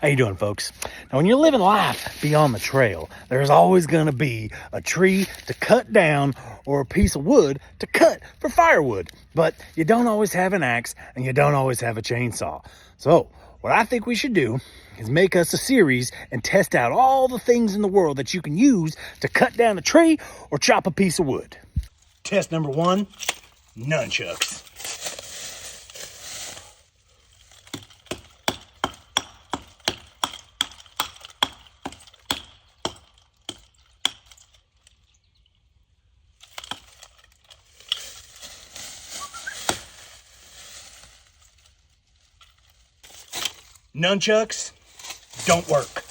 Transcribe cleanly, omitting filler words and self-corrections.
How you doing, folks? Now, when you're living life beyond the trail, there's always going to be a tree to cut down or a piece of wood to cut for firewood. But you don't always have an axe and you don't always have a chainsaw. So, what I think we should do is make us a series and test out all the things in the world that you can use to cut down a tree or chop a piece of wood. Test number 1, nunchucks. Nunchucks don't work.